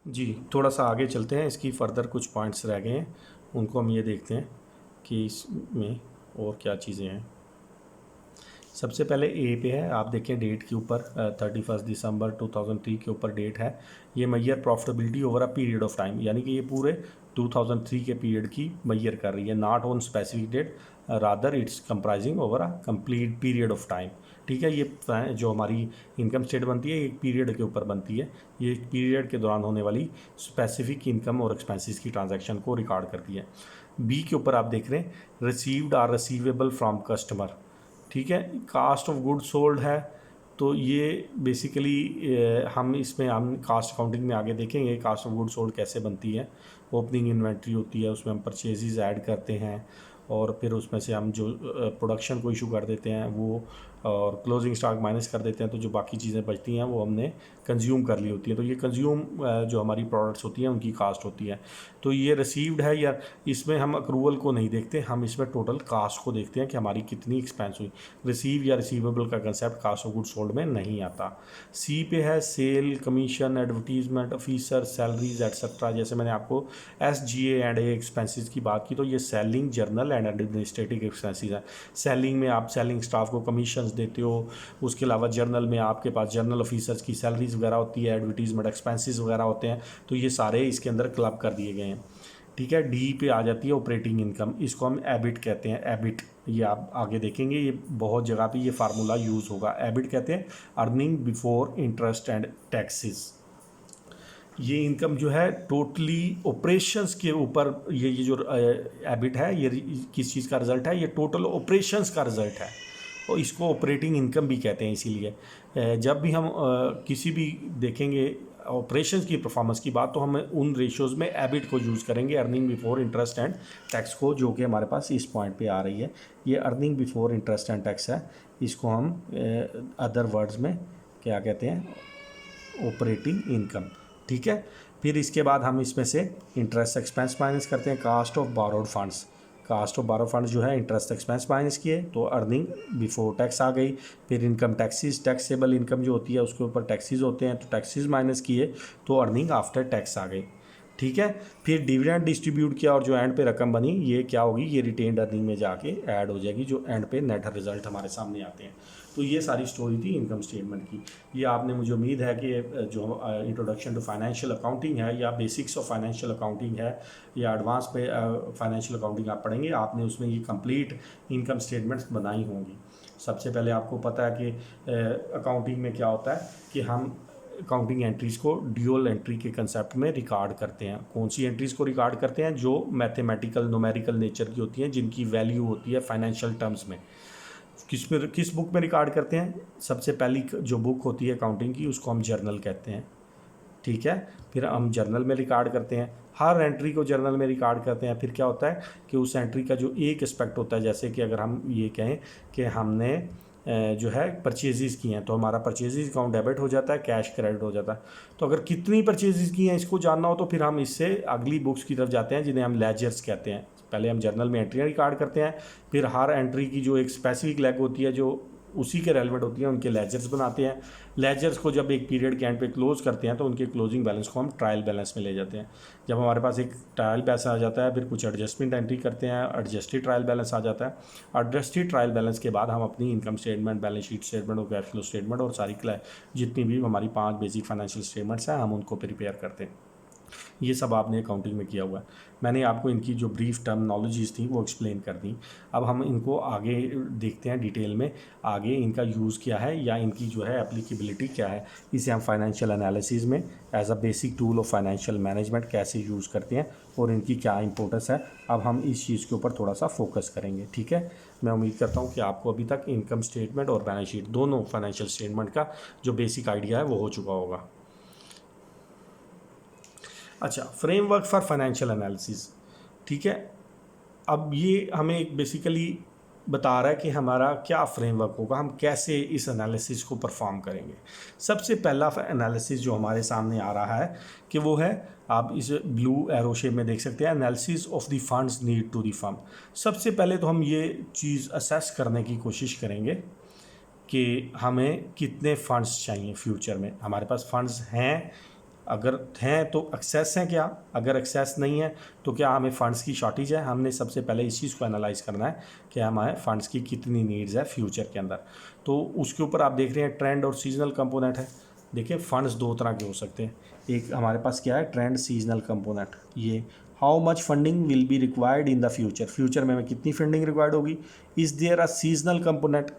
जी, थोड़ा सा आगे चलते हैं, इसकी फ़र्दर कुछ पॉइंट्स रह गए हैं, उनको हम ये देखते हैं कि इसमें और क्या चीज़ें हैं। सबसे पहले ए पे है, आप देखें डेट के ऊपर 31 दिसंबर 2003 के ऊपर डेट है। ये मैयर profitability over a period of time, यानी कि ये पूरे 2003 के पीरियड की मैयर कर रही है, not on specific date, rather it's comprising over a complete period of time. ठीक है, ये जो हमारी इनकम स्टेट बनती है एक पीरियड के ऊपर बनती है, ये एक पीरियड के दौरान होने वाली स्पेसिफिक इनकम और एक्सपेंसेस की ट्रांजैक्शन को रिकॉर्ड करती है। बी के ऊपर आप देख रहे हैं received or receivable from customer. ठीक है, कास्ट ऑफ गुड सोल्ड है, तो ये बेसिकली हम इसमें हम कास्ट अकाउंटिंग में आगे देखेंगे कास्ट ऑफ गुड सोल्ड कैसे बनती है। ओपनिंग इन्वेंट्री होती है, उसमें हम परचेजेज ऐड करते हैं और फिर उसमें से हम जो प्रोडक्शन को इशू कर देते हैं वो, और क्लोजिंग स्टॉक माइनस कर देते हैं, तो जो बाकी चीज़ें बचती हैं वो हमने कंज्यूम कर ली होती है, तो ये कंज्यूम जो हमारी प्रोडक्ट्स होती हैं उनकी कास्ट होती है। तो ये रिसीव्ड है, या इसमें हम अक्रूवल को नहीं देखते, हम इसमें टोटल कास्ट को देखते हैं कि हमारी कितनी एक्सपेंस हुई। रिसीव या रिसीवेबल का concept cost of good sold में नहीं आता। सी पे है sale, commission, advertisement, officer, salaries etcetera. जैसे मैंने आपको SGA&A एक्सपेंसेस की बात की, तो ये selling, journal and administrative expenses हैं। सेलिंग में आप सेलिंग स्टाफ को कमीशंस देते हो, उसके अलावा जर्नल में आपके पास जर्नल ऑफिसर्स की सैलरीज वगैरह होती है, एडवर्टीजमेंट एक्सपेंसेस वगैरह होते हैं, तो ये सारे इसके अंदर क्लब कर दिए गए हैं। ठीक है, डी पे आ जाती है ऑपरेटिंग इनकम, इसको हम एबिट कहते हैं। एबिट, ये आप आगे देखेंगे, ये बहुत जगह पे ये फार्मूला यूज़ होगा। एबिट कहते हैं earning before interest and taxes. ये इनकम जो है टोटली ऑपरेशंस के ऊपर, ये जो एबिट है ये किस चीज़ का रिजल्ट है, ये टोटल ऑपरेशंस का रिजल्ट है, और इसको ऑपरेटिंग इनकम भी कहते हैं। इसीलिए जब भी हम किसी भी देखेंगे ऑपरेशंस की परफॉर्मेंस की बात, तो हम उन रेशियोज़ में एबिट को यूज़ करेंगे, earning before interest and tax को, जो कि हमारे पास इस पॉइंट पे आ रही है। ये earning before interest and tax है, इसको हम अदर वर्ड्स में क्या कहते हैं, ऑपरेटिंग इनकम। ठीक है, फिर इसके बाद हम इसमें से इंटरेस्ट एक्सपेंस माइनस करते हैं, cost of borrowed funds. Cost of borrow funds जो है इंटरेस्ट एक्सपेंस माइनस किए तो अर्निंग बिफोर टैक्स आ गई। फिर इनकम टैक्सीज, टैक्सेबल इनकम जो होती है उसके ऊपर टैक्सीज होते हैं, तो टैक्सीज माइनस किए तो अर्निंग आफ्टर टैक्स आ गई। ठीक है, फिर डिविडेंड डिस्ट्रीब्यूट किया और जो एंड पे रकम बनी ये क्या होगी, ये रिटेन्ड अर्निंग में जाके ऐड हो जाएगी, जो एंड पे नेट रिजल्ट हमारे सामने आते हैं। तो ये सारी स्टोरी थी इनकम स्टेटमेंट की। ये आपने, मुझे उम्मीद है कि जो इंट्रोडक्शन टू फाइनेंशियल अकाउंटिंग है, या बेसिक्स ऑफ फाइनेंशियल अकाउंटिंग है, या एडवांस पे फाइनेंशियल अकाउंटिंग आप पढ़ेंगे, आपने उसमें ये कंप्लीट इनकम स्टेटमेंट्स बनाई होंगी। सबसे पहले आपको पता है कि अकाउंटिंग में क्या होता है कि हम अकाउंटिंग एंट्रीज़ को ड्यूअल एंट्री के कंसेप्ट में रिकॉर्ड करते हैं। कौन सी एंट्रीज़ को रिकॉर्ड करते हैं, जो मैथमेटिकल न्यूमेरिकल नेचर की होती हैं, जिनकी वैल्यू होती है फाइनेंशियल टर्म्स में। किस बुक में रिकॉर्ड करते हैं, सबसे पहली जो बुक होती है अकाउंटिंग की उसको हम जर्नल कहते हैं। ठीक है, फिर हम जर्नल में रिकॉर्ड करते हैं, हर एंट्री को जर्नल में रिकॉर्ड करते हैं। फिर क्या होता है कि उस एंट्री का जो एक एस्पेक्ट होता है, जैसे कि अगर हम ये कहें कि हमने जो है परचेजेस की हैं, तो हमारा परचेजेस अकाउंट डेबिट हो जाता है, कैश क्रेडिट हो जाता है। तो अगर कितनी परचेजेस की हैं इसको जानना हो तो फिर हम इससे अगली बुक्स की तरफ जाते हैं, जिन्हें हम लेजर्स कहते हैं। पहले हम जर्नल में एंट्रियाँ रिकॉर्ड करते हैं, फिर हर एंट्री की जो एक स्पेसिफिक लेग होती है जो उसी के रेलिवेंट होती हैं, उनके लेजर्स बनाते हैं। लेजर्स को जब एक पीरियड के एंड पे क्लोज करते हैं तो उनके क्लोजिंग बैलेंस को हम ट्रायल बैलेंस में ले जाते हैं। जब हमारे पास एक ट्रायल बैलेंस आ जाता है, फिर कुछ एडजस्टमेंट एंट्री करते हैं, एडजस्टेड ट्रायल बैलेंस आ जाता है। एडजस्टेड ट्रायल बैलेंस के बाद हम अपनी income statement, balance sheet statement और कैश फ्लो स्टेटमेंट और सारी जितनी भी हमारी 5 बेसिक फाइनेंशियल स्टेटमेंट्स हैं हम उनको प्रिपेयर करते हैं। ये सब आपने अकाउंटिंग में किया हुआ है। मैंने आपको इनकी जो ब्रीफ टर्मिनोलॉजीज़ थी वो एक्सप्लेन कर दी। अब हम इनको आगे देखते हैं डिटेल में, आगे इनका यूज़ क्या है या इनकी जो है एप्लीकेबिलिटी क्या है। इसे हम फाइनेंशियल एनालिसिस में as a basic tool of financial management कैसे यूज़ करते हैं और इनकी क्या इंपॉर्टेंस है, अब हम इस चीज़ के ऊपर थोड़ा सा फोकस करेंगे। ठीक है, मैं उम्मीद करता हूँ कि आपको अभी तक इनकम स्टेटमेंट और बैलेंस शीट दोनों फाइनेंशियल स्टेटमेंट का जो बेसिक आइडिया है वो हो चुका होगा। अच्छा, फ्रेमवर्क फॉर फाइनेंशियल एनालिसिस। ठीक है, अब ये हमें एक बेसिकली बता रहा है कि हमारा क्या फ्रेमवर्क होगा, हम कैसे इस एनालिसिस को परफॉर्म करेंगे। सबसे पहला एनालिसिस जो हमारे सामने आ रहा है कि वो है, आप इस ब्लू एरो शेप में देख सकते हैं, analysis of the funds need to the firm. सबसे पहले तो हम ये चीज़ असेस करने की कोशिश करेंगे कि हमें कितने फ़ंड्स चाहिए फ्यूचर में। हमारे पास फ़ंड्स हैं अगर हैं तो एक्सेस हैं क्या, अगर एक्सेस नहीं है तो क्या हमें फ़ंड्स की शॉर्टेज है। हमने सबसे पहले इस चीज़ को एनालाइज करना है कि हमारे फ़ंड्स की कितनी नीड्स है फ्यूचर के अंदर। तो उसके ऊपर आप देख रहे हैं ट्रेंड और सीजनल कंपोनेंट है। देखिए फ़ंड्स दो तरह के हो सकते हैं, एक हमारे पास क्या है ट्रेंड सीजनल कंपोनेंट। ये how much funding will be required in the future, future में हमें कितनी फंडिंग रिक्वायर्ड होगी। Is there a seasonal component,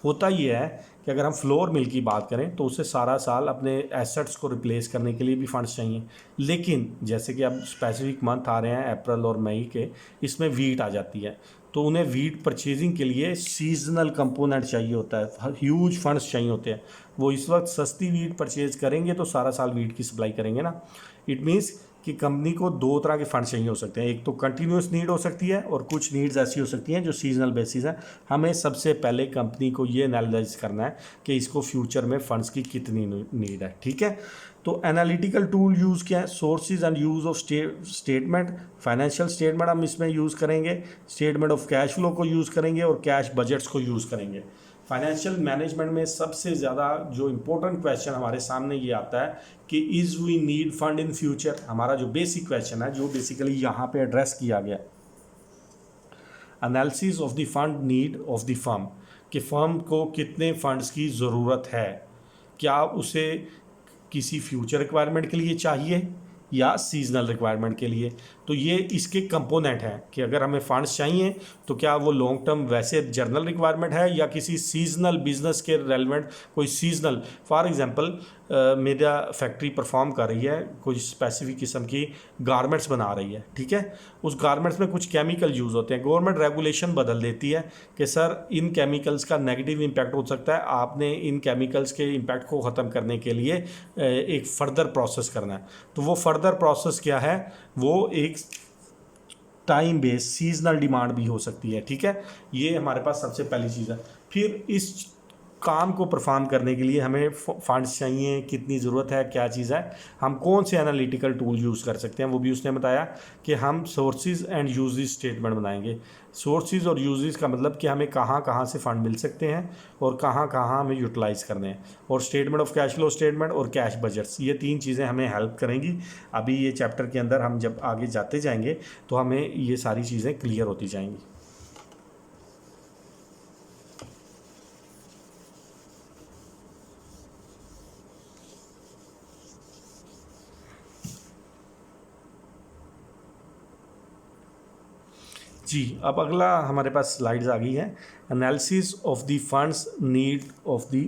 होता ये है कि अगर हम फ्लोर मिल की बात करें तो उसे सारा साल अपने एसेट्स को रिप्लेस करने के लिए भी फंड्स चाहिए। लेकिन जैसे कि अब स्पेसिफिक मंथ आ रहे हैं अप्रैल और मई के, इसमें वीट आ जाती है, तो उन्हें वीट परचेजिंग के लिए सीजनल कंपोनेंट चाहिए होता है, ह्यूज फंड्स चाहिए होते हैं। वो इस वक्त सस्ती वीट परचेज करेंगे तो सारा साल वीट की सप्लाई करेंगे ना। इट मीन्स कि कंपनी को दो तरह के फंड चाहिए हो सकते हैं, एक तो कंटिन्यूस नीड हो सकती है और कुछ नीड्स ऐसी हो सकती हैं जो सीजनल बेसिस है। हमें सबसे पहले कंपनी को ये एनालाइज करना है कि इसको फ्यूचर में फंड्स की कितनी नीड है, ठीक है। तो एनालिटिकल टूल यूज़ क्या है, sources and use of statement, financial statement हम इसमें यूज़ करेंगे, स्टेटमेंट ऑफ कैश फ्लो को यूज़ करेंगे और कैश बजट्स को यूज़ करेंगे। फाइनेंशियल मैनेजमेंट में सबसे ज़्यादा जो इम्पोर्टेंट क्वेश्चन हमारे सामने ये आता है कि is we need fund in future, हमारा जो बेसिक क्वेश्चन है जो बेसिकली यहाँ पे एड्रेस किया गया। Analysis of the fund need of the firm, कि फर्म को कितने फंड्स की ज़रूरत है, क्या उसे किसी फ्यूचर रिक्वायरमेंट के लिए चाहिए या सीजनल रिक्वायरमेंट के लिए। तो ये इसके कंपोनेंट हैं कि अगर हमें फंड्स चाहिए तो क्या वो लॉन्ग टर्म वैसे जनरल रिक्वायरमेंट है या किसी सीजनल बिजनेस के रेलेवेंट कोई सीजनल। फॉर एग्जांपल मेरा फैक्ट्री परफॉर्म कर रही है, कोई स्पेसिफिक किस्म की गारमेंट्स बना रही है, ठीक है। उस गारमेंट्स में कुछ केमिकल यूज़ होते हैं, गवर्नमेंट रेगुलेशन बदल देती है कि सर इन केमिकल्स का नेगेटिव इम्पैक्ट हो सकता है, आपने इन केमिकल्स के इम्पैक्ट को ख़त्म करने के लिए एक फ़र्दर प्रोसेस करना है। तो वो फर्दर प्रोसेस क्या है, वो एक टाइम बेस्ड सीजनल डिमांड भी हो सकती है, ठीक है। ये हमारे पास सबसे पहली चीज़ है। फिर इस काम को परफॉर्म करने के लिए हमें फंड्स चाहिए, कितनी ज़रूरत है, क्या चीज़ है, हम कौन से एनालिटिकल टूल यूज़ कर सकते हैं, वो भी उसने बताया कि हम सोर्सेज एंड यूजेस स्टेटमेंट बनाएंगे। सोर्सेज और यूजेस का मतलब कि हमें कहाँ कहाँ से फ़ंड मिल सकते हैं और कहाँ कहाँ हमें यूटिलाइज़ करने हैं, और statement of cash flow statement और कैश बजट्स, ये तीन चीज़ें हमें हेल्प करेंगी। अभी ये चैप्टर के अंदर हम जब आगे जाते जाएंगे तो हमें ये सारी चीज़ें क्लियर होती जाएंगी। जी, अब अगला हमारे पास स्लाइड्स आ गई है, analysis of the funds need of the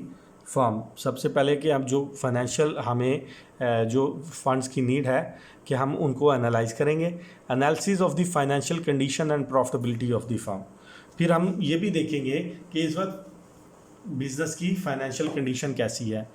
firm. सबसे पहले कि हम जो फाइनेंशियल हमें जो फंड्स की नीड है कि हम उनको एनालाइज करेंगे। Analysis of the financial condition and profitability of the firm. फिर हम ये भी देखेंगे कि इस वक्त बिज़नेस की फाइनेंशियल कंडीशन कैसी है,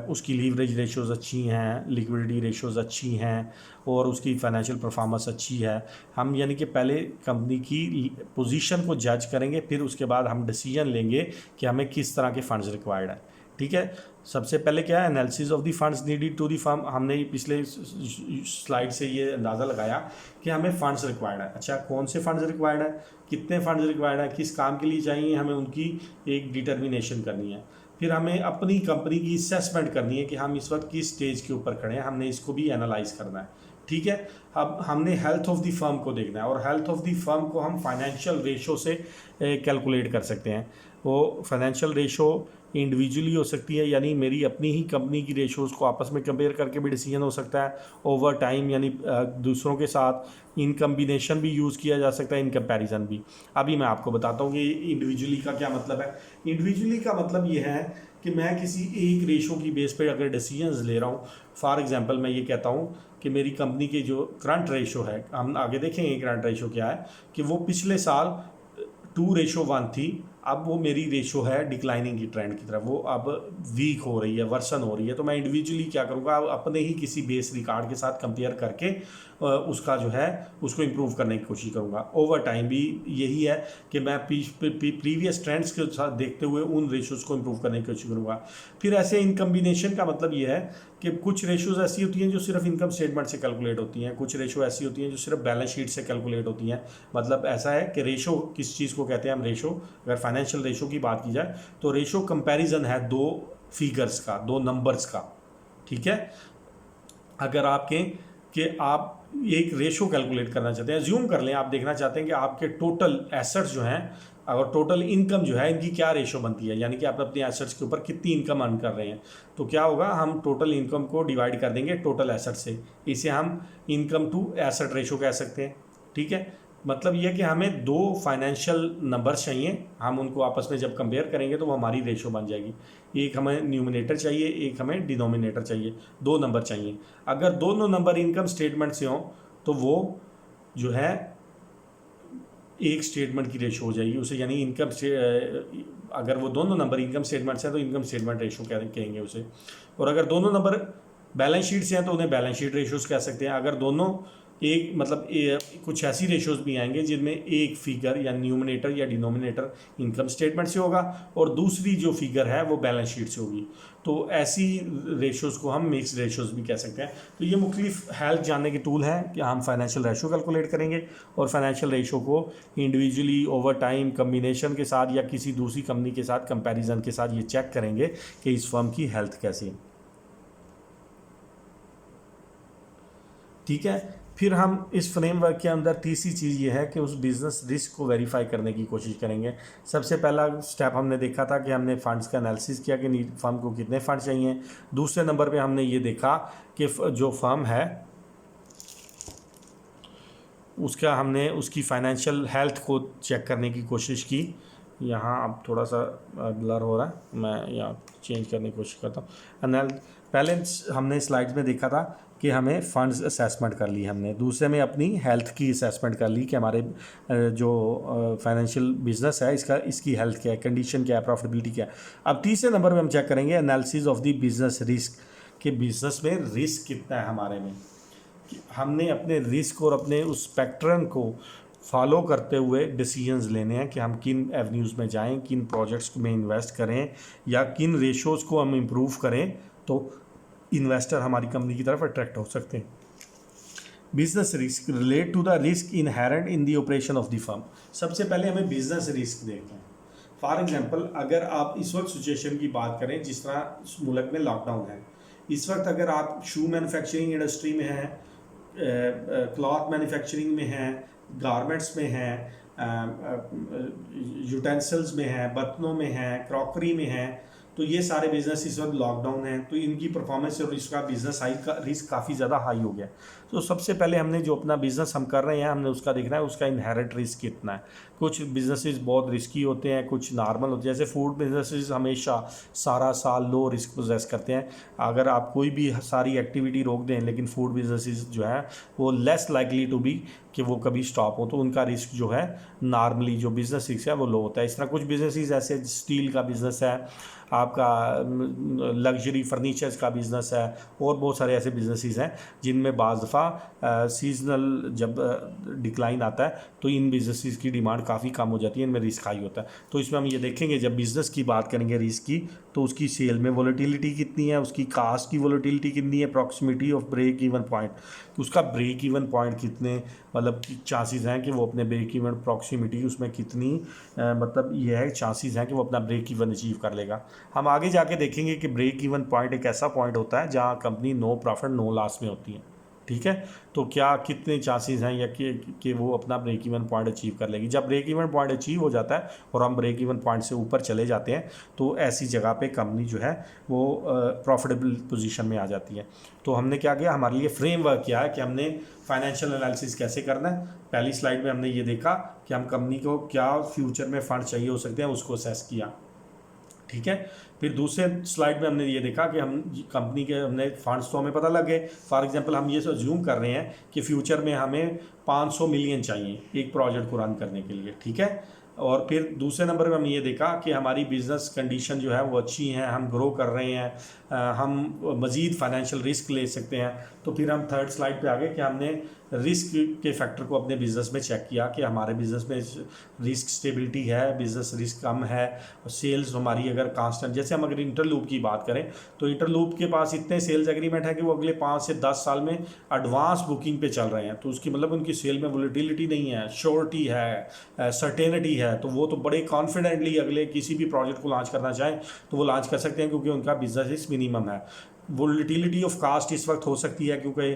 उसकी लीवरेज रेशोज़ अच्छी हैं, लिक्विडिटी रेशोज़ अच्छी हैं और उसकी फाइनेंशियल परफॉर्मेंस अच्छी है। हम यानी कि पहले कंपनी की पोजीशन को जज करेंगे, फिर उसके बाद हम डिसीजन लेंगे कि हमें किस तरह के फंड्स रिक्वायर्ड है, ठीक है। सबसे पहले क्या है, analysis of the funds needed to the firm. हमने पिछले स्लाइड से ये अंदाज़ा लगाया कि हमें फंड्स रिक्वायर्ड है। अच्छा, कौन से फंड्स रिक्वायर्ड है, कितने फंड्स रिक्वायर्ड है, किस काम के लिए चाहिए, हमें उनकी एक डिटर्मिनेशन करनी है। फिर हमें अपनी कंपनी की असेसमेंट करनी है कि हम इस वक्त किस स्टेज के ऊपर खड़े हैं, हमने इसको भी एनालाइज करना है, ठीक है। अब हमने हेल्थ ऑफ द फर्म को देखना है और हेल्थ ऑफ द फर्म को हम फाइनेंशियल रेशो से कैलकुलेट कर सकते हैं। वो फाइनेंशियल रेशो इंडिविजुअली हो सकती है, यानी मेरी अपनी ही कंपनी की रेशोज़ को आपस में कंपेयर करके भी डिसीजन हो सकता है। ओवर टाइम यानी दूसरों के साथ इन कम्बिनेशन भी यूज़ किया जा सकता है, इन कंपैरिजन भी। अभी मैं आपको बताता हूँ कि इंडिविजुअली का क्या मतलब है। इंडिविजुअली का मतलब ये है कि मैं किसी एक रेशो की बेस पे अगर डिसीजंस ले रहा हूँ, फॉर एग्जांपल मैं ये कहता हूँ कि मेरी कंपनी के जो करंट रेशो है, हम आगे देखेंगे करंट रेशो क्या है, कि वो पिछले साल 2:1 थी, अब वो मेरी रेशो है डिक्लाइनिंग की ट्रेंड की तरफ, वो अब वीक हो रही है, वर्सन हो रही है। तो मैं इंडिविजुअली क्या करूँगा, अपने ही किसी बेस रिकॉर्ड के साथ कंपेयर करके उसका जो है उसको इम्प्रूव करने की कोशिश करूँगा। ओवर टाइम भी यही है कि मैं प्रीवियस ट्रेंड्स के साथ देखते हुए उन रेशोज़ को इम्प्रूव करने की कोशिश करूँगा। फिर ऐसे इन कम्बिनेशन का मतलब ये है कि कुछ रेशोज़ ऐसी होती हैं जो सिर्फ इनकम स्टेटमेंट से कैलकुलेट होती हैं, कुछ रेशो ऐसी होती हैं जो सिर्फ बैलेंस शीट से कैलकुलेट होती हैं। मतलब ऐसा है कि रेशो किस चीज़ को कहते हैं हम, रेशो अगर फाइनेंशियल रेशो की बात की जाए तो रेशो कंपैरिजन है दो फिगर्स का, दो नंबर्स का, ठीक है। अगर आपके कि आप एक रेशो कैलकुलेट करना चाहते हैं, ज्यूम कर लें, आप देखना चाहते हैं कि आपके टोटल एसेट्स जो हैं और टोटल इनकम जो है इनकी क्या रेशो बनती है, यानी कि आप अपने एसेट्स के ऊपर कितनी इनकम अर्न कर रहे हैं। तो क्या होगा, हम टोटल इनकम को डिवाइड कर देंगे टोटल एसेट से, इसे हम इनकम टू एसेट रेशो कह सकते हैं। ठीक है, मतलब यह कि हमें दो फाइनेंशियल नंबर्स चाहिए, हम उनको आपस में जब कंपेयर करेंगे तो वो हमारी रेशो बन जाएगी। एक हमें न्यूमिनेटर चाहिए, एक हमें डिनोमिनेटर चाहिए, दो नंबर चाहिए। अगर दोनों नंबर इनकम स्टेटमेंट से हों तो वो जो है एक स्टेटमेंट की रेशो हो जाएगी उसे, यानी इनकम से अगर वो दोनों नंबर इनकम स्टेटमेंट से हैं तो इनकम स्टेटमेंट रेशो कहेंगे उसे। और अगर दोनों नंबर बैलेंस शीट से हैं तो उन्हें बैलेंस शीट रेशोज कह सकते हैं। अगर दोनों एक मतलब कुछ ऐसी रेशोज भी आएंगे जिनमें एक फिगर या न्यूमिनेटर या डिनोमिनेटर इनकम स्टेटमेंट से होगा और दूसरी जो फिगर है वो बैलेंस शीट से होगी, तो ऐसी रेशोज को हम मिक्स रेशोज भी कह सकते हैं। तो ये मुख्तलिफ हेल्प जानने के टूल हैं कि हम फाइनेंशियल रेशो कैलकुलेट करेंगे और फाइनेंशियल रेशो को इंडिविजुअली ओवर टाइम कम्बिनेशन के साथ या किसी दूसरी कंपनी के साथ कंपैरिजन के साथ ये चेक करेंगे कि इस फर्म की हेल्थ कैसी है। ठीक है, फिर हम इस फ्रेमवर्क के अंदर तीसरी चीज़ ये है कि उस बिज़नेस रिस्क को वेरीफाई करने की कोशिश करेंगे। सबसे पहला स्टेप हमने देखा था कि हमने फ़ंड्स का एनालिसिस किया कि फर्म को कितने फ़ंड चाहिए। दूसरे नंबर पे हमने ये देखा कि जो फर्म है उसका हमने उसकी फाइनेंशियल हेल्थ को चेक करने की कोशिश की। यहाँ अब थोड़ा सा ब्लर हो रहा है, मैं यहाँ चेंज करने की कोशिश करता हूँ। पहले हमने स्लाइड्स में देखा था कि हमें फंड्स असेसमेंट कर ली हमने, दूसरे में अपनी हेल्थ की असेसमेंट कर ली कि हमारे जो फाइनेंशियल बिजनेस है इसकी हेल्थ क्या है, कंडीशन क्या है, प्रॉफिटेबिलिटी क्या है। अब तीसरे नंबर पे हम चेक करेंगे analysis of the business risk, कि बिजनेस में रिस्क कितना है हमारे में। हमने अपने रिस्क और अपने उस स्पेक्ट्रम को फॉलो करते हुए डिसीजंस लेने हैं कि हम किन एवेन्यूज़ में जाएं, किन प्रोजेक्ट्स में इन्वेस्ट करें या किन रेशोज़ को हम इम्प्रूव करें तो इन्वेस्टर हमारी कंपनी की तरफ अट्रैक्ट हो सकते हैं। Business risk relate to the risk inherent in the operation of the firm. सबसे पहले हमें बिजनेस रिस्क देखना है। फॉर एग्जांपल, अगर आप इस वक्त सिचुएशन की बात करें जिस तरह मुल्क में लॉकडाउन है, इस वक्त अगर आप शू मैन्युफैक्चरिंग इंडस्ट्री में हैं, क्लॉथ मैन्युफैक्चरिंग में हैं, गारमेंट्स में हैं, यूटेंसिल्स में हैं, बर्तनों में हैं, क्रॉकरी में हैं, तो ये सारे बिजनेस इस वक्त लॉकडाउन है तो इनकी परफॉर्मेंस और इसका बिजनेस रिस्क काफ़ी ज़्यादा हाई हो गया। तो सबसे पहले हमने जो अपना बिजनेस हम कर रहे हैं हमने उसका देखना है उसका इनहेरेंट रिस्क कितना है। कुछ बिजनेसेस बहुत रिस्की होते हैं, कुछ नॉर्मल होते हैं। जैसे फूड बिजनेसेस हमेशा सारा साल लो रिस्क पोजेस करते हैं। अगर आप कोई भी सारी एक्टिविटी रोक दें लेकिन फूड बिजनेसेस जो है वो लेस लाइकली टू बी कि वो कभी स्टॉप हो, तो उनका रिस्क जो है नॉर्मली जो बिजनेस रिस्क है वो लो होता है। इस तरह कुछ बिजनेसेस ऐसे स्टील का बिजनेस है, आपका लग्जरी फर्नीचर्स का बिज़नेस है और बहुत सारे ऐसे बिजनेसेस हैं जिनमें बाज़ दफ़ा सीजनल जब डिक्लाइन आता है तो इन बिजनेसेस की डिमांड काफ़ी कम हो जाती है, इनमें रिस्क हाई होता है। तो इसमें हम ये देखेंगे जब बिज़नेस की बात करेंगे रिस्क की तो उसकी सेल में वोलेटिलिटी कितनी है, उसकी कास्ट की वोलेटिलिटी कितनी है, proximity of break even point, उसका ब्रेक इवन पॉइंट कितने मतलब चांसेस हैं कि वो अपने ब्रेक इवन प्रॉक्सिमिटी उसमें कितनी मतलब ये है चांसेस हैं कि वो अपना ब्रेक इवन अचीव कर लेगा। हम आगे जाके देखेंगे कि ब्रेक इवन पॉइंट एक ऐसा पॉइंट होता है जहां company no profit no loss में होती है। ठीक है, तो क्या कितने चांसेस हैं या कि वो अपना ब्रेक इवन पॉइंट अचीव कर लेगी। जब ब्रेक इवन पॉइंट अचीव हो जाता है और हम ब्रेक इवन पॉइंट से ऊपर चले जाते हैं तो ऐसी जगह पे कंपनी जो है वो प्रॉफिटेबल पोजीशन में आ जाती है। तो हमने क्या किया, हमारे लिए फ्रेमवर्क किया है कि हमने फाइनेंशियल एनालिसिस कैसे करना है। पहली स्लाइड में हमने ये देखा कि हम कंपनी को क्या फ्यूचर में फंड चाहिए हो सकते हैं उसको असेस किया। ठीक है, फिर दूसरे स्लाइड में हमने ये देखा कि हम कंपनी के हमने फंड्स तो हमें पता लग गए। फॉर एग्जांपल हम ये अज्यूम कर रहे हैं कि फ्यूचर में हमें 500 मिलियन चाहिए एक प्रोजेक्ट को रन करने के लिए। ठीक है, और फिर दूसरे नंबर में हमने ये देखा कि हमारी बिज़नेस कंडीशन जो है वो अच्छी हैं, हम ग्रो कर रहे हैं, हम मज़ीद फाइनेंशियल रिस्क ले सकते हैं। तो फिर हम थर्ड स्लाइड पे आ गए कि हमने रिस्क के फैक्टर को अपने बिज़नेस में चेक किया कि हमारे बिज़नेस में रिस्क स्टेबिलिटी है, बिज़नेस रिस्क कम है, और सेल्स हमारी अगर कांस्टेंट, जैसे हम अगर इंटरलूप की बात करें तो इंटरलूप के पास इतने सेल्स एग्रीमेंट है कि वो अगले 5 से 10 साल में एडवांस बुकिंग पे चल रहे हैं, तो उसकी मतलब उनकी सेल में वोलेटिलिटी नहीं है, श्योरिटी है, सर्टेनिटी है, तो वो तो बड़े कॉन्फिडेंटली अगले किसी भी प्रोजेक्ट को लॉन्च करना चाहें तो वो लॉन्च कर सकते हैं क्योंकि उनका बिजनेस रिस्क मिनिमम है। वोलेटिलिटी ऑफ कास्ट इस वक्त हो सकती है क्योंकि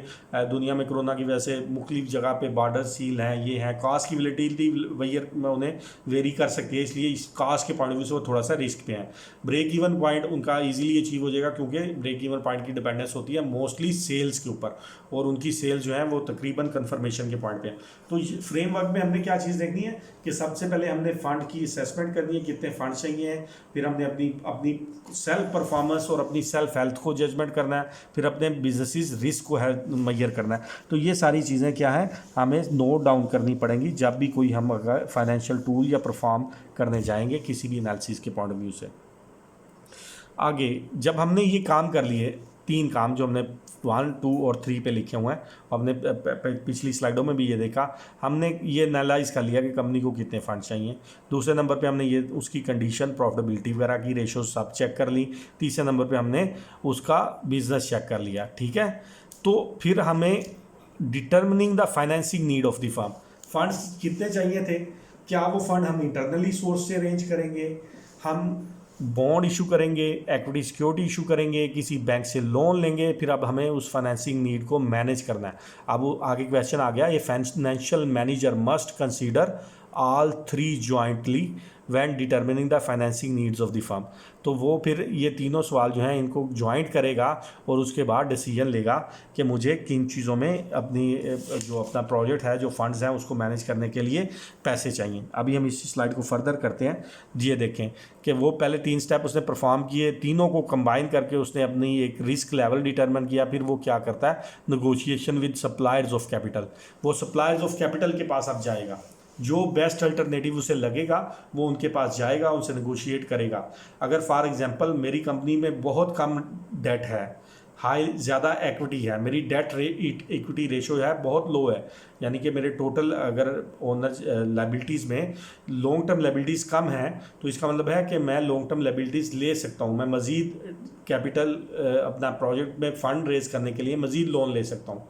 दुनिया में कोरोना की वजह से मुख्तलिफ जगह पे बॉर्डर सील हैं, ये हैं, कास्ट की वोलेटिलिटी वैयर में उन्हें वेरी कर सकती है, इसलिए इस कास्ट के पॉइंट ऑफ व्यू से वो थोड़ा सा रिस्क पे हैं। ब्रेक इवन पॉइंट उनका इजीली अचीव हो जाएगा क्योंकि ब्रेक इवन पॉइंट की डिपेंडेंस होती है मोस्टली सेल्स के ऊपर, और उनकी सेल्स जो है वो तकरीबन कन्फर्मेशन के पॉइंट पे है। तो फ्रेमवर्क में हमने क्या चीज़ देखनी है कि सबसे पहले हमने फंड की असेसमेंट करनी है, कितने फंड चाहिए हैं, फिर हमने अपनी अपनी सेल्फ परफॉर्मेंस और अपनी सेल्फ हेल्थ को जजमेंट करना है, फिर अपने बिजनेस रिस्क को मैयर करना है। तो ये सारी चीज़ें क्या है हमें नोट डाउन करनी पड़ेंगी जब भी कोई हम अगर फाइनेंशियल टूल या परफॉर्म करने जाएंगे किसी भी एनालिसिस के पॉइंट ऑफ व्यू से। आगे जब हमने ये काम कर लिए, 3 काम जो हमने 1, 2 और 3 पे लिखे हुए हैं, हमने पिछली स्लाइडों में भी ये देखा, हमने ये एनालाइज कर लिया कि कंपनी को कितने फंड चाहिए। दूसरे नंबर पे हमने ये उसकी कंडीशन, प्रॉफिटेबिलिटी वगैरह की रेशो सब चेक कर ली। तीसरे नंबर पे हमने उसका बिजनेस चेक कर लिया, ठीक है। तो फिर हमें determining the financing need of the firm, funds कितने चाहिए थे, क्या वो फंड हम इंटरनली सोर्स से अरेंज करेंगे, हम बॉन्ड इशू करेंगे, एक्विटी सिक्योरिटी इशू करेंगे, किसी बैंक से लोन लेंगे, फिर अब हमें उस फाइनेंसिंग नीड को मैनेज करना है। अब वो आगे क्वेश्चन आ गया, ये financial manager must consider all 3 jointly when determining the financing needs of the firm. तो वो फिर ये तीनों सवाल जो हैं इनको ज्वाइंट करेगा और उसके बाद डिसीजन लेगा कि मुझे किन चीज़ों में अपनी जो अपना प्रोजेक्ट है, जो फंड्स हैं, उसको मैनेज करने के लिए पैसे चाहिए। अभी हम इस स्लाइड को फर्दर करते हैं। ये देखें कि वो पहले 3 स्टेप उसने परफॉर्म किए, तीनों को कंबाइन करके उसने अपनी एक रिस्क लेवल डिटरमिन किया। फिर वो क्या करता है, negotiation with suppliers of capital. वो सप्लायर्स ऑफ कैपिटल के पास अब जाएगा, जो बेस्ट अल्टरनेटिव उसे लगेगा वो उनके पास जाएगा, उनसे नेगोशिएट करेगा। अगर फॉर एग्जांपल मेरी कंपनी में बहुत कम डेट है, ज़्यादा एक्विटी है, मेरी डेट इक्विटी रेशो है बहुत लो है, यानी कि मेरे टोटल अगर ओनर लाइबिलिटीज़ में लॉन्ग टर्म लाइबिलिटीज़ कम है, तो इसका मतलब है कि मैं लॉन्ग टर्म लाइबिलिटीज़ ले सकता हूँ, मैं मज़ीद कैपिटल अपना प्रोजेक्ट में फ़ंड रेज करने के लिए मज़ीद लोन ले सकता हूँ,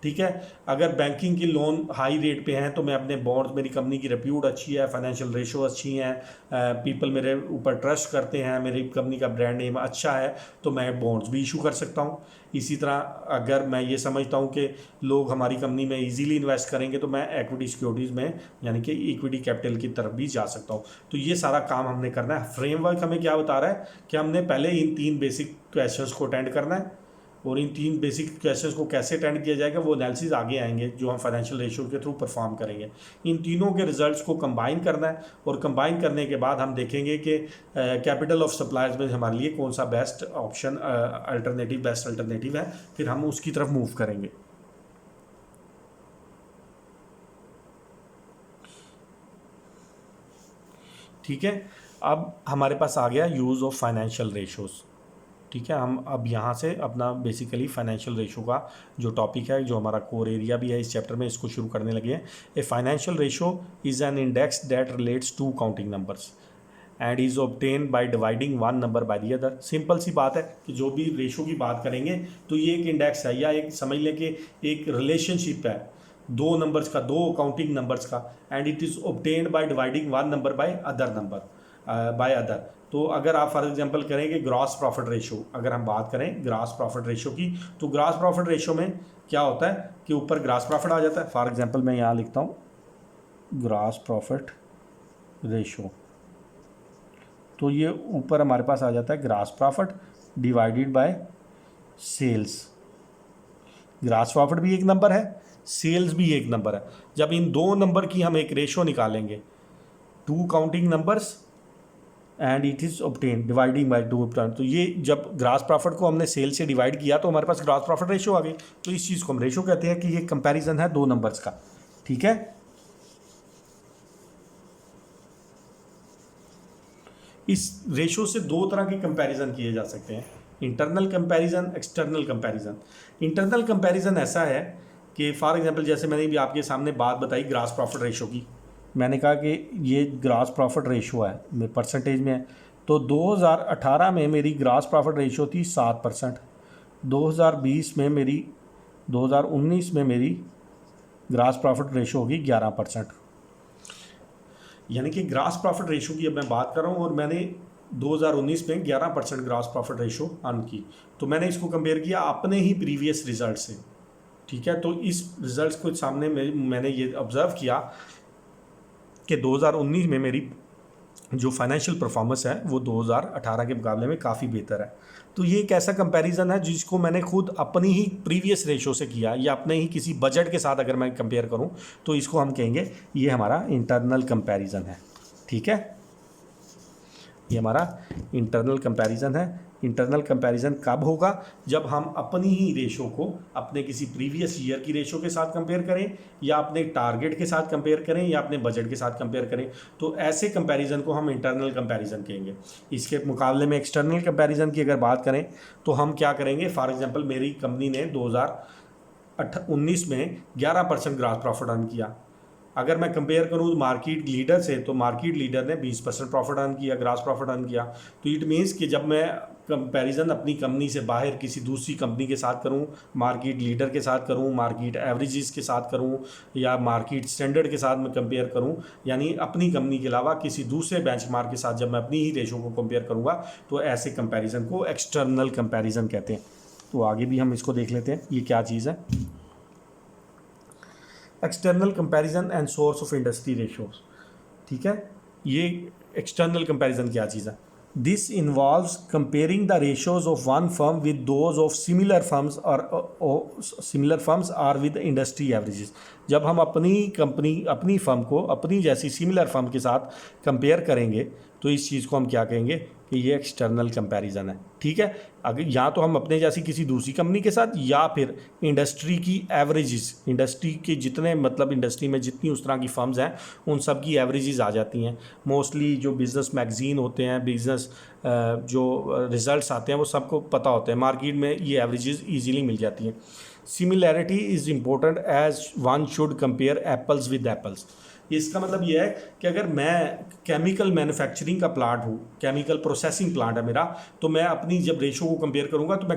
ठीक है। अगर बैंकिंग की लोन हाई रेट पे हैं तो मैं अपने बॉन्ड्स, मेरी कंपनी की रेप्यूट अच्छी है, फाइनेंशियल रेशो अच्छी हैं, पीपल मेरे ऊपर ट्रस्ट करते हैं, मेरी कंपनी का ब्रांड नेम अच्छा है, तो मैं बॉन्ड्स भी इशू कर सकता हूँ। इसी तरह अगर मैं ये समझता हूँ कि लोग हमारी कंपनी में इजीली इन्वेस्ट करेंगे तो मैं एक्विटी सिक्योरिटीज़ में यानी कि इक्विटी कैपिटल की तरफ भी जा सकता हूँ। तो ये सारा काम हमने करना है। फ्रेमवर्क हमें क्या बता रहा है कि हमने पहले इन 3 बेसिक क्वेश्चंस को अटेंड करना है, और इन 3 बेसिक क्वेश्चंस को कैसे अटेंड किया जाएगा वो एनालिसिस आगे आएंगे जो हम फाइनेंशियल रेशियो के थ्रू परफॉर्म करेंगे। इन तीनों के रिजल्ट्स को कंबाइन करना है, और कंबाइन करने के बाद हम देखेंगे कि कैपिटल ऑफ सप्लायर्स में हमारे लिए कौन सा बेस्ट ऑप्शन बेस्ट अल्टरनेटिव है, फिर हम उसकी तरफ मूव करेंगे। ठीक है, अब हमारे पास आ गया यूज़ ऑफ फाइनेंशियल रेशोज़। ठीक है, हम अब यहाँ से अपना बेसिकली फाइनेंशियल रेशो का जो टॉपिक है, जो हमारा कोर एरिया भी है इस चैप्टर में, इसको शुरू करने लगे हैं। A financial ratio is an index that relates 2 counting numbers and is obtain by dividing 1 number by the other. Simple सी बात है कि जो भी रेशो की बात करेंगे तो ये एक इंडेक्स है, या एक समझ लें कि एक रिलेशनशिप है 2 नंबर्स का, 2 काउंटिंग नंबर्स का, and it is obtained by dividing 1 number by other. तो अगर आप फॉर एग्जांपल करें कि ग्रॉस प्रॉफिट रेशो, अगर हम बात करें ग्रॉस प्रॉफिट रेशो की, तो ग्रॉस प्रॉफिट रेशो में क्या होता है कि ऊपर ग्रॉस प्रॉफिट आ जाता है। फॉर एग्जांपल मैं यहाँ लिखता हूँ ग्रॉस प्रॉफिट रेशो, तो ये ऊपर हमारे पास आ जाता है gross profit divided by sales. Gross profit भी एक नंबर है, सेल्स भी एक नंबर है। जब इन 2 नंबर की हम एक रेशो निकालेंगे, 2 counting numbers and it is obtain dividing by 2, तो ये जब ग्रॉस प्रॉफिट को हमने सेल से डिवाइड किया तो हमारे पास ग्रॉस प्रॉफिट रेशो आ गई। तो इस चीज़ को हम रेशो कहते हैं कि ये कंपैरिजन है 2 नंबर्स का। ठीक है, इस रेशो से 2 तरह के कंपैरिजन किए जा सकते हैं, internal comparison, external comparison. Internal comparison ऐसा है कि फॉर एग्जांपल जैसे मैंने भी आपके सामने बात बताई ग्रॉस प्रॉफिट रेशो की, मैंने कहा कि ये ग्रॉस प्रॉफिट रेशो है, परसेंटेज में है, तो 2018 में मेरी ग्रॉस प्रॉफिट रेशो थी 7%, 2019 में मेरी ग्रॉस प्रॉफिट रेशो होगी 11%। यानी कि ग्रॉस प्रॉफिट रेशो की अब मैं बात कर रहा हूँ, और मैंने 2019 में 11% ग्रॉस प्रॉफिट रेशो अर्न की। तो मैंने इसको कंपेयर किया अपने ही प्रीवियस रिजल्ट से, ठीक है। तो इस रिजल्ट्स को सामने मैंने ये ऑब्जर्व किया कि 2019 में मेरी जो फाइनेंशियल परफॉर्मेंस है वो 2018 के मुकाबले में काफ़ी बेहतर है। तो ये एक ऐसा कंपैरिजन है जिसको मैंने खुद अपनी ही प्रीवियस रेशो से किया या अपने ही किसी बजट के साथ अगर मैं कंपेयर करूं तो इसको हम कहेंगे ये हमारा इंटरनल कंपैरिजन है, ठीक है। ये हमारा इंटरनल कंपैरिजन है। इंटरनल कंपैरिजन कब होगा? जब हम अपनी ही रेशो को अपने किसी प्रीवियस ईयर की रेशो के साथ कंपेयर करें या अपने टारगेट के साथ कंपेयर करें या अपने बजट के साथ कंपेयर करें, तो ऐसे कंपैरिजन को हम इंटरनल कंपैरिजन कहेंगे। इसके मुकाबले में एक्सटर्नल कंपैरिजन की अगर बात करें तो हम क्या करेंगे, फॉर एग्जांपल मेरी कंपनी ने 2019 में 11% ग्रॉस प्रॉफिट अर्न किया। अगर मैं कंपेयर करूँ मार्केट लीडर से, तो मार्केट लीडर ने 20% प्रॉफिट अर्न किया, ग्रॉस प्रॉफिट अर्न किया। तो इट मीन्स कि जब मैं कंपैरिजन अपनी कंपनी से बाहर किसी दूसरी कंपनी के साथ करूं, मार्केट लीडर के साथ करूं, मार्केट एवरेजेस के साथ करूं या मार्केट स्टैंडर्ड के साथ मैं कंपेयर करूं, यानी अपनी कंपनी के अलावा किसी दूसरे बेंचमार्क के साथ जब मैं अपनी ही रेशो को कंपेयर करूंगा, तो ऐसे कंपैरिजन को एक्सटर्नल कंपैरिजन कहते हैं। तो आगे भी हम इसको देख लेते हैं, ये क्या चीज़ है। External comparison and source of industry ratios, ठीक है। ये एक्सटर्नल कंपैरिजन क्या चीज़ है? This involves comparing the ratios of one firm with those of similar firms और विद इंडस्ट्री एवरेजेस। जब हम अपनी कंपनी, अपनी फर्म को अपनी जैसी सिमिलर फर्म के साथ कंपेयर करेंगे तो इस चीज़ को हम क्या कहेंगे कि ये एक्सटर्नल कंपैरिजन है, ठीक है। अगर या तो हम अपने जैसी किसी दूसरी कंपनी के साथ या फिर इंडस्ट्री की एवरेजेस, इंडस्ट्री के जितने मतलब इंडस्ट्री में जितनी उस तरह की फर्म्स हैं उन सब की एवरेजेस आ जाती हैं। मोस्टली जो बिज़नेस मैगजीन होते हैं, बिज़नेस जो रिजल्ट्स आते हैं वो सबको पता होते हैं, मार्केट में ये एवरेजेस ईजीली मिल जाती हैं। Similarity is important as one should compare apples with apples. इसका मतलब यह है कि अगर मैं केमिकल मैन्युफैक्चरिंग का प्लांट हूँ, केमिकल प्रोसेसिंग प्लांट है मेरा, तो मैं अपनी जब रेशो को कंपेयर करूँगा तो मैं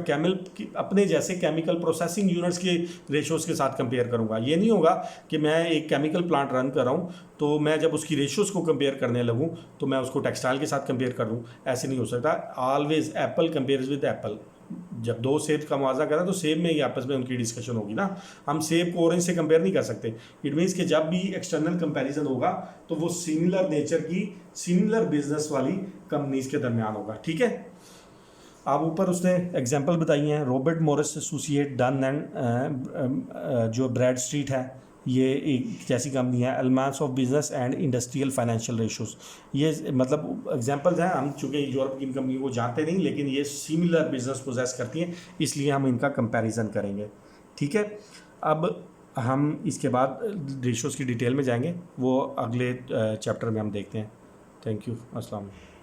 अपने जैसे केमिकल प्रोसेसिंग यूनिट्स के रेशोज़ के साथ कंपेयर करूँगा। ये नहीं होगा कि मैं एक केमिकल प्लांट रन कर रहा हूँ तो मैं जब उसकी रेशोज़ को कंपेयर करने लगूँ तो मैं उसको टेक्सटाइल के साथ कंपेयर कर दूँ, ऐसे नहीं हो सकता। Always Apple compares with Apple. जब दो सेब का मुआवजा करें तो सेब में ही आपस में उनकी डिस्कशन होगी ना, हम सेब को ऑरेंज से कंपेयर नहीं कर सकते। इट मीन्स कि जब भी एक्सटर्नल कंपैरिजन होगा तो वो सिमिलर नेचर की, सिमिलर बिजनेस वाली कंपनीज के दरमियान होगा, ठीक है। आप ऊपर उसने एग्जांपल बताई हैं, Robert Morris associate, done and जो ब्रैड स्ट्रीट है, ये एक जैसी कंपनी है। Elements of business and industrial financial ratios, ये मतलब एग्जांपल्स हैं। हम चूँकि यूरोप की कंपनी को जानते नहीं, लेकिन ये सिमिलर बिजनेस पोजेस करती हैं, इसलिए हम इनका कंपैरिजन करेंगे, ठीक है। अब हम इसके बाद रेशोज़ की डिटेल में जाएंगे, वो अगले चैप्टर में हम देखते हैं। थैंक यू, अस्सलाम वालेकुम।